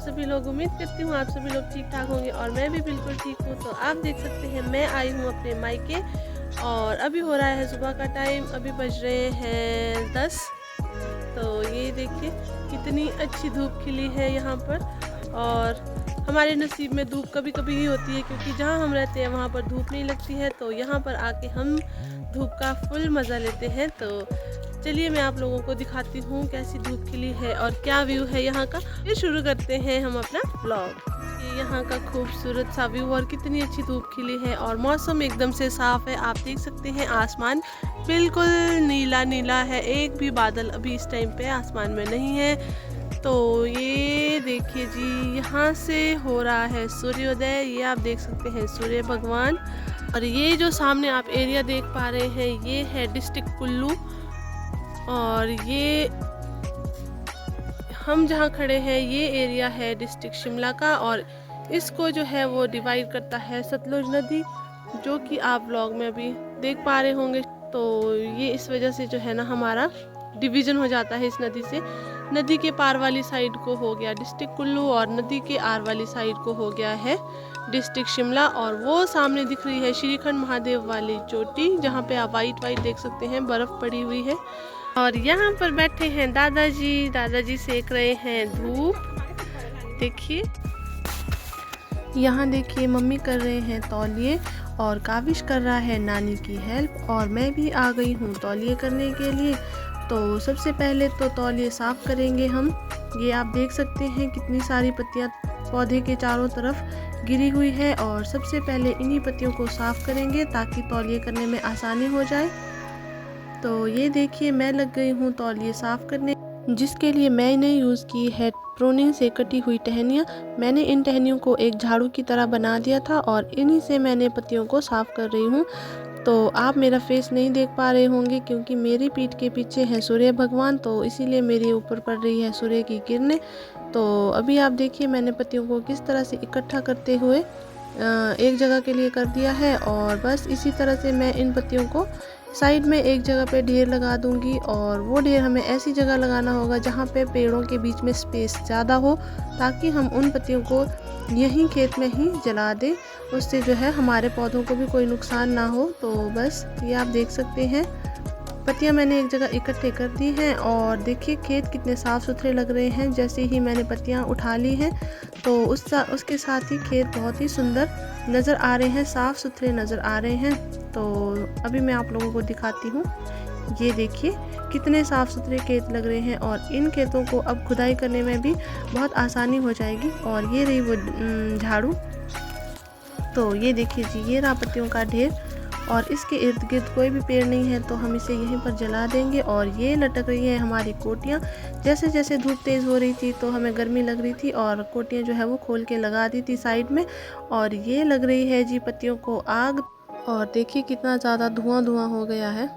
सभी लोग। उम्मीद करती हूँ आप सभी लोग ठीक ठाक होंगे और मैं भी बिल्कुल ठीक हूँ। तो आप देख सकते हैं मैं आई हूँ अपने मायके और अभी हो रहा है सुबह का टाइम। अभी बज रहे हैं 10। तो ये देखिए कितनी अच्छी धूप खिली है यहाँ पर। और हमारे नसीब में धूप कभी कभी ही होती है, क्योंकि जहाँ हम रहते हैं वहाँ पर धूप नहीं लगती है। तो यहाँ पर आके हम धूप का फुल मज़ा लेते हैं। तो चलिए मैं आप लोगों को दिखाती हूँ कैसी धूप खिली है और क्या व्यू है यहाँ का। फिर शुरू करते हैं हम अपना व्लॉग। ये यहाँ का खूबसूरत सा व्यू और कितनी अच्छी धूप खिली है और मौसम एकदम से साफ है। आप देख सकते हैं आसमान बिल्कुल नीला नीला है, एक भी बादल अभी इस टाइम पे आसमान में नहीं है। तो ये देखिए जी, यहाँ से हो रहा है सूर्योदय। ये आप देख सकते हैं सूर्य भगवान। और ये जो सामने आप एरिया देख पा रहे हैं ये है डिस्ट्रिक्ट कुल्लू। और ये हम जहाँ खड़े हैं ये एरिया है डिस्ट्रिक्ट शिमला का। और इसको जो है वो डिवाइड करता है सतलुज नदी, जो कि आप व्लॉग में अभी देख पा रहे होंगे। तो ये इस वजह से जो है ना हमारा डिवीज़न हो जाता है इस नदी से। नदी के पार वाली साइड को हो गया डिस्ट्रिक्ट कुल्लू और नदी के आर वाली साइड को हो गया है डिस्ट्रिक्ट शिमला। और वो सामने दिख रही है श्रीखंड महादेव वाली चोटी, जहाँ पे आप वाइट वाइट देख सकते हैं बर्फ़ पड़ी हुई है। और यहाँ पर बैठे हैं दादाजी। दादाजी सेक रहे हैं धूप। देखिए यहाँ देखिए मम्मी कर रहे हैं तौलिए और काविश कर रहा है नानी की हेल्प। और मैं भी आ गई हूँ तौलिए करने के लिए। तो सबसे पहले तो तौलिए साफ़ करेंगे हम। ये आप देख सकते हैं कितनी सारी पत्तियाँ पौधे के चारों तरफ गिरी हुई है। और सबसे पहले इन्हीं पत्तियों को साफ़ करेंगे ताकि तौलिए करने में आसानी हो जाए। तो ये देखिए मैं लग गई हूँ तौलिए साफ़ करने, जिसके लिए मैंने यूज़ की है प्रूनिंग से कटी हुई टहनियाँ। मैंने इन टहनियों को एक झाड़ू की तरह बना दिया था और इन्हीं से मैंने पत्तियों को साफ़ कर रही हूँ। तो आप मेरा फेस नहीं देख पा रहे होंगे क्योंकि मेरी पीठ के पीछे है सूर्य भगवान, तो इसीलिए मेरे ऊपर पड़ रही है सूर्य की किरणें। तो अभी आप देखिए मैंने पत्तियों को किस तरह से इकट्ठा करते हुए एक जगह के लिए कर दिया है। और बस इसी तरह से मैं इन पत्तियों को साइड में एक जगह पे ढेर लगा दूंगी। और वो ढेर हमें ऐसी जगह लगाना होगा जहाँ पे पेड़ों के बीच में स्पेस ज़्यादा हो, ताकि हम उन पत्तियों को यहीं खेत में ही जला दें। उससे जो है हमारे पौधों को भी कोई नुकसान ना हो। तो बस ये आप देख सकते हैं पत्तियां मैंने एक जगह इकट्ठे कर दी हैं। और देखिए खेत कितने साफ़ सुथरे लग रहे हैं जैसे ही मैंने पत्तियां उठा ली हैं। तो उसके साथ ही खेत बहुत ही सुंदर नज़र आ रहे हैं, साफ़ सुथरे नज़र आ रहे हैं। तो अभी मैं आप लोगों को दिखाती हूँ। ये देखिए कितने साफ़ सुथरे खेत लग रहे हैं और इन खेतों को अब खुदाई करने में भी बहुत आसानी हो जाएगी। और ये रही वो झाड़ू। तो ये देखिए जी, ये रहा पत्तियों का ढेर और इसके इर्द गिर्द कोई भी पेड़ नहीं है, तो हम इसे यहीं पर जला देंगे। और ये लटक रही है हमारी कोटियाँ। जैसे जैसे धूप तेज़ हो रही थी तो हमें गर्मी लग रही थी और कोटियाँ जो है वो खोल के लगा दी थी साइड में। और ये लग रही है जी पत्तियों को आग। और देखिए कितना ज़्यादा धुआं धुआं हो गया है।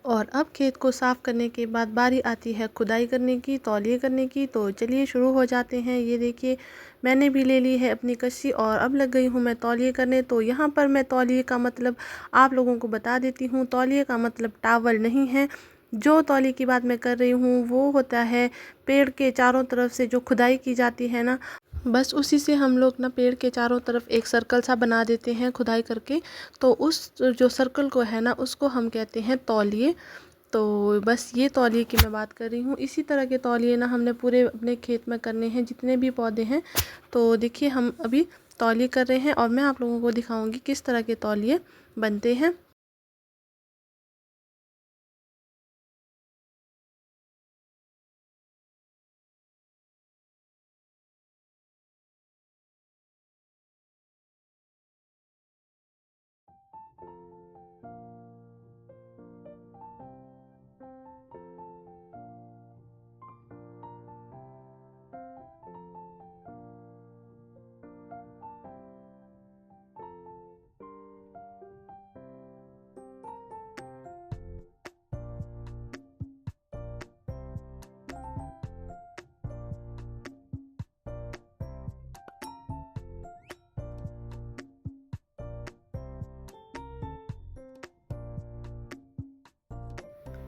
और अब खेत को साफ़ करने के बाद बारी आती है खुदाई करने की, तौलिए करने की। तो चलिए शुरू हो जाते हैं। ये देखिए मैंने भी ले ली है अपनी कस्सी और अब लग गई हूँ मैं तौलिए करने। तो यहाँ पर मैं तौलिए का मतलब आप लोगों को बता देती हूँ। तौलिए का मतलब टावल नहीं है। जो तौलिए की बात मैं कर रही हूँ वो होता है पेड़ के चारों तरफ से जो खुदाई की जाती है ना, बस उसी से हम लोग ना पेड़ के चारों तरफ एक सर्कल सा बना देते हैं खुदाई करके। तो उस जो सर्कल को है ना उसको हम कहते हैं तौलिए। तो बस ये तौलिए की मैं बात कर रही हूँ। इसी तरह के तौलिए ना हमने पूरे अपने खेत में करने हैं जितने भी पौधे हैं। तो देखिए हम अभी तौलिए कर रहे हैं और मैं आप लोगों को दिखाऊंगी किस तरह के तौलिए बनते हैं।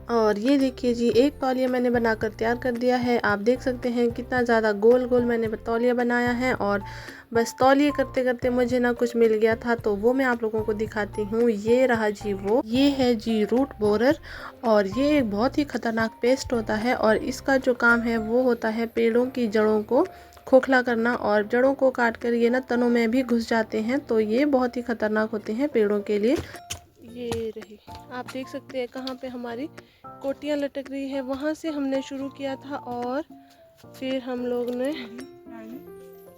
और ये देखिए जी, एक तौलिया मैंने बनाकर तैयार कर दिया है। आप देख सकते हैं कितना ज़्यादा गोल गोल मैंने तौलिया बनाया है। और बस तौलिए करते करते मुझे ना कुछ मिल गया था, तो वो मैं आप लोगों को दिखाती हूँ। ये रहा जी, वो ये है जी रूट बोरर। और ये एक बहुत ही खतरनाक पेस्ट होता है और इसका जो काम है वो होता है पेड़ों की जड़ों को खोखला करना। और जड़ों को काट कर ये ना तनों में भी घुस जाते हैं, तो ये बहुत ही खतरनाक होते हैं पेड़ों के लिए। ये रही, आप देख सकते हैं कहाँ पे हमारी कोटियाँ लटक रही है, वहाँ से हमने शुरू किया था और फिर हम लोग ने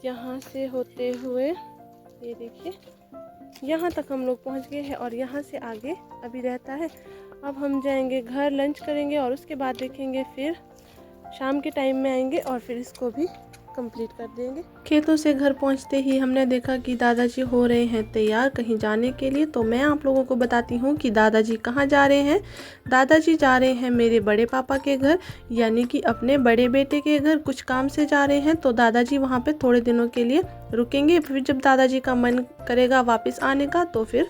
यहाँ से होते हुए ये देखिए यहाँ तक हम लोग पहुँच गए हैं। और यहाँ से आगे अभी रहता है। अब हम जाएंगे घर, लंच करेंगे और उसके बाद देखेंगे, फिर शाम के टाइम में आएंगे और फिर इसको भी कंप्लीट कर देंगे। खेतों से घर पहुंचते ही हमने देखा कि दादाजी हो रहे हैं तैयार कहीं जाने के लिए। तो मैं आप लोगों को बताती हूँ कि दादाजी कहाँ जा रहे हैं। दादाजी जा रहे हैं मेरे बड़े पापा के घर, यानी कि अपने बड़े बेटे के घर। कुछ काम से जा रहे हैं, तो दादाजी वहाँ पे थोड़े दिनों के लिए रुकेंगे। फिर जब दादाजी का मन करेगा वापस आने का, तो फिर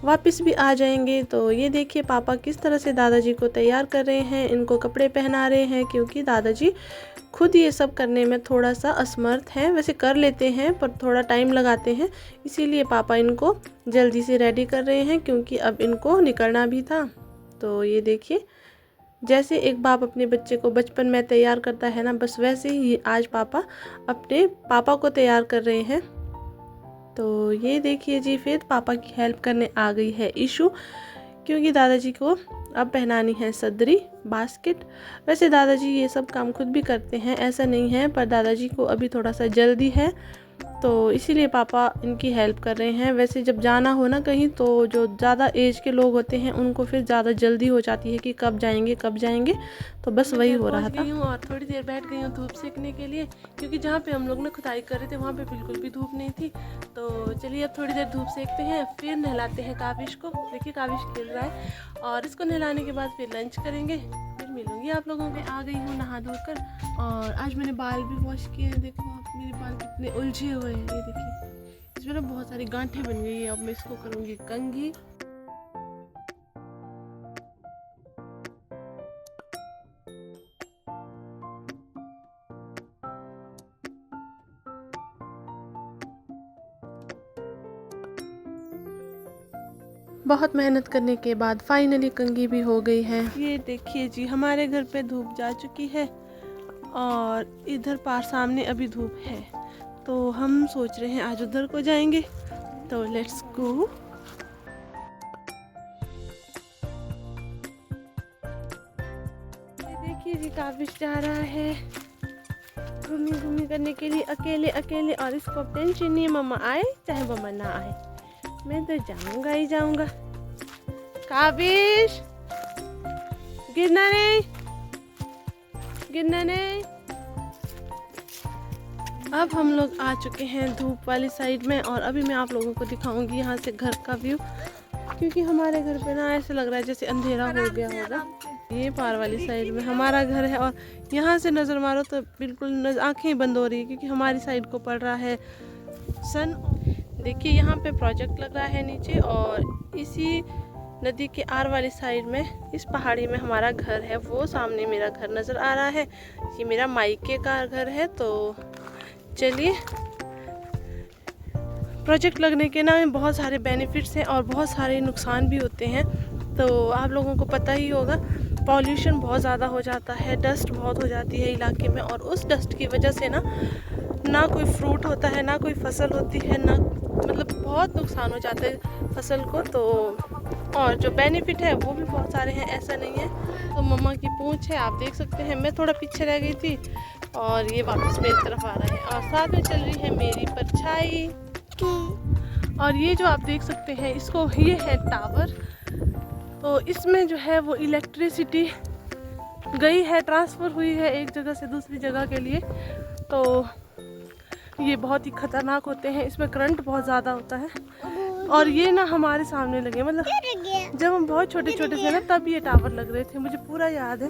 वापस भी आ जाएंगे। तो ये देखिए पापा किस तरह से दादाजी को तैयार कर रहे हैं, इनको कपड़े पहना रहे हैं, क्योंकि दादाजी खुद ये सब करने में थोड़ा सा असमर्थ हैं। वैसे कर लेते हैं पर थोड़ा टाइम लगाते हैं, इसीलिए पापा इनको जल्दी से रेडी कर रहे हैं, क्योंकि अब इनको निकलना भी था। तो ये देखिए, जैसे एक बाप अपने बच्चे को बचपन में तैयार करता है ना, बस वैसे ही आज पापा अपने पापा को तैयार कर रहे हैं। तो ये देखिए जी, फिर पापा की हेल्प करने आ गई है ईशू, क्योंकि दादाजी को अब पहनानी है सदरी, बास्केट। वैसे दादाजी ये सब काम खुद भी करते हैं, ऐसा नहीं है, पर दादाजी को अभी थोड़ा सा जल्दी है, तो इसीलिए पापा इनकी हेल्प कर रहे हैं। वैसे जब जाना हो ना कहीं, तो जो ज़्यादा एज के लोग होते हैं उनको फिर ज़्यादा जल्दी हो जाती है कि कब जाएंगे कब जाएंगे। तो बस वही हो रहा था। और थोड़ी देर बैठ गई हूँ धूप सेकने के लिए, क्योंकि जहाँ पे हम लोग ने खुदाई कर रहे थे वहाँ पे बिल्कुल भी धूप नहीं थी। तो चलिए अब थोड़ी देर धूप सेकते हैं, फिर नहलाते हैं काविश को। देखिए काविश खेल रहा है, और इसको नहलाने के बाद फिर लंच करेंगे, फिर मिलूंगी आप लोगों को। आ गई हूँ नहा धोकर, और आज मैंने बाल भी वॉश किए हैं। देखो आप, मेरे बाल कितने उलझे हुए हैं, ये देखिए इसमें ना बहुत सारी गांठें बन गई है। अब मैं इसको करूँगी कंघी। बहुत मेहनत करने के बाद फाइनली कंघी भी हो गई है। ये देखिए जी, हमारे घर पे धूप जा चुकी है और इधर पार सामने अभी धूप है, तो हम सोच रहे हैं आज उधर को जाएंगे। तो लेट्स गो। ये देखिए जी, काविश जा रहा है घूमी घूमी करने के लिए अकेले अकेले, और इसको टेंशन नहीं है, मम्मा आए चाहे मम्मा ना आए, मैं तो जाऊंगा ही जाऊंगा। काविश, गिरना नहीं, गिरना नहीं। अब हम लोग आ चुके हैं धूप वाली साइड में, और अभी मैं आप लोगों को दिखाऊंगी यहाँ से घर का व्यू, क्योंकि हमारे घर पे ना ऐसे लग रहा है जैसे अंधेरा हो गया होगा। ये पार वाली साइड में हमारा घर है, और यहाँ से नज़र मारो तो बिल्कुल आंखें बंद हो रही है, क्योंकि हमारी साइड को पड़ रहा है सन। देखिए यहाँ पे प्रोजेक्ट लग रहा है नीचे, और इसी नदी के आर वाली साइड में इस पहाड़ी में हमारा घर है। वो सामने मेरा घर नज़र आ रहा है, ये मेरा मायके का घर है। तो चलिए, प्रोजेक्ट लगने के ना बहुत सारे बेनिफिट्स हैं और बहुत सारे नुकसान भी होते हैं। तो आप लोगों को पता ही होगा, पॉल्यूशन बहुत ज़्यादा हो जाता है, डस्ट बहुत हो जाती है इलाके में, और उस डस्ट की वजह से ना कोई फ्रूट होता है, ना कोई फसल होती है, ना मतलब बहुत नुकसान हो जाता है फसल को। तो और जो बेनिफिट है वो भी बहुत सारे हैं, ऐसा नहीं है। तो मम्मा की पूंछ है, आप देख सकते हैं। मैं थोड़ा पीछे रह गई थी और ये वापस मेरी तरफ आ रहा है, और साथ में चल रही है मेरी परछाई। और ये जो आप देख सकते हैं, इसको ये है टावर। तो इसमें जो है वो इलेक्ट्रिसिटी गई है, ट्रांसफ़र हुई है एक जगह से दूसरी जगह के लिए। तो ये बहुत ही ख़तरनाक होते हैं, इसमें करंट बहुत ज़्यादा होता है। और ये ना हमारे सामने लगे, मतलब जब हम बहुत छोटे छोटे थे ना, तब ये टावर लग रहे थे। मुझे पूरा याद है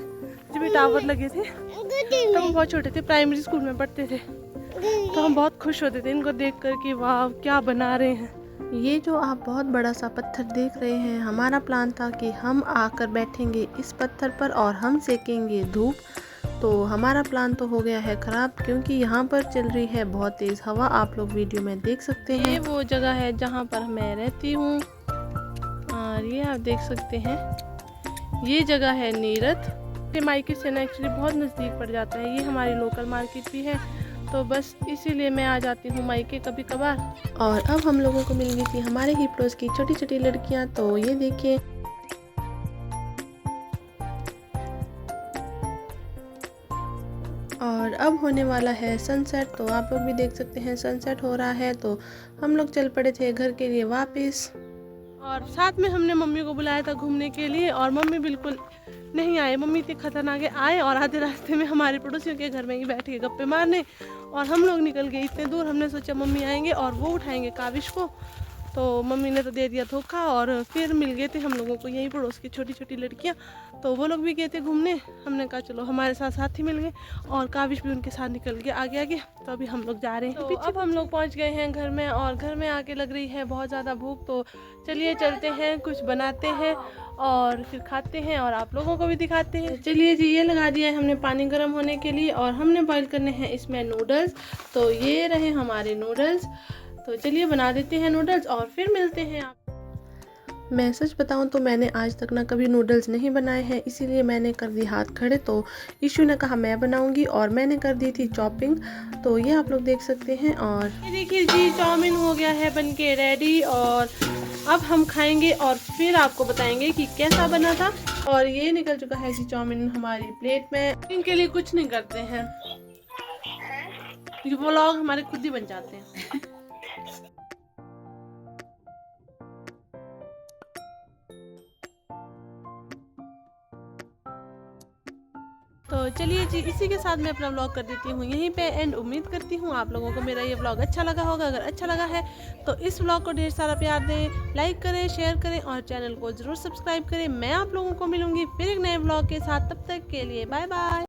जब ये टावर लगे थे, तब हम बहुत छोटे थे, प्राइमरी स्कूल में पढ़ते थे। तो हम बहुत खुश होते थे इनको देख कर कि वाह क्या बना रहे हैं। ये जो आप बहुत बड़ा सा पत्थर देख रहे हैं, हमारा प्लान था कि हम आकर बैठेंगे इस पत्थर पर और हम सेकेंगे धूप। तो हमारा प्लान तो हो गया है ख़राब, क्योंकि यहाँ पर चल रही है बहुत तेज़ हवा, आप लोग वीडियो में देख सकते हैं। ये वो जगह है जहाँ पर मैं रहती हूँ और ये आप देख सकते हैं, ये जगह है नीरथ। ये मार्केट से ना एक्चुअली बहुत नज़दीक पड़ जाता है, ये हमारी लोकल मार्केट भी है, तो बस इसीलिए मैं आ जाती हूँ मायके कभी कभार। और अब हम लोगों को मिल गई थी हमारे ही पड़ोस की छोटी छोटी लड़कियाँ, तो ये देखिए। और अब होने वाला है सनसेट, तो आप लोग भी देख सकते हैं सनसेट हो रहा है। तो हम लोग चल पड़े थे घर के लिए वापस, और साथ में हमने मम्मी को बुलाया था घूमने के लिए, और मम्मी बिल्कुल नहीं आए। मम्मी इतने खतरनाक आए और आधे रास्ते में हमारे पड़ोसियों के घर में ही बैठ के गप्पे मारने, और हम लोग निकल गए इतने दूर। हमने सोचा मम्मी आएंगे और वो उठाएंगे काविश को, तो मम्मी ने तो दे दिया धोखा। और फिर मिल गए थे हम लोगों को यही पड़ोस की छोटी छोटी लड़कियां, तो वो लोग भी गए थे घूमने। हमने कहा चलो हमारे साथ साथी मिल गए, और काविश भी उनके साथ निकल गया आगे आगे। तो अभी हम लोग जा रहे हैं तो अब हम लोग पहुंच गए हैं घर में, और घर में आके लग रही है बहुत ज़्यादा भूख। तो चलिए चलते हैं, कुछ बनाते हैं और फिर खाते हैं और आप लोगों को भी दिखाते हैं। चलिए जी, ये लगा दिया है हमने पानी गर्म होने के लिए, और हमने बॉईल करने हैं इसमें नूडल्स। तो ये रहे हमारे नूडल्स, तो चलिए बना देते हैं नूडल्स और फिर मिलते हैं आप। मैं सच बताऊं तो मैंने आज तक ना कभी नूडल्स नहीं बनाए हैं, इसीलिए मैंने कर दी हाथ खड़े। तो ईशु ने कहा मैं बनाऊंगी, और मैंने कर दी थी चॉपिंग। तो ये आप लोग देख सकते हैं, और ये देखिए जी, चाउमीन हो गया है बनके रेडी, और अब हम खाएंगे और फिर आपको बताएंगे कि कैसा बना था। और ये निकल चुका है जी चाउमीन हमारी प्लेट में। इनके लिए कुछ नहीं करते हैं, ये व्लॉग हमारे खुद ही बन जाते हैं। तो चलिए जी, इसी के साथ मैं अपना व्लॉग कर देती हूँ यहीं पे एंड। उम्मीद करती हूँ आप लोगों को मेरा ये व्लॉग अच्छा लगा होगा। अगर अच्छा लगा है तो इस व्लॉग को ढेर सारा प्यार दें, लाइक करें, शेयर करें और चैनल को ज़रूर सब्सक्राइब करें। मैं आप लोगों को मिलूंगी फिर एक नए व्लॉग के साथ, तब तक के लिए बाय बाय।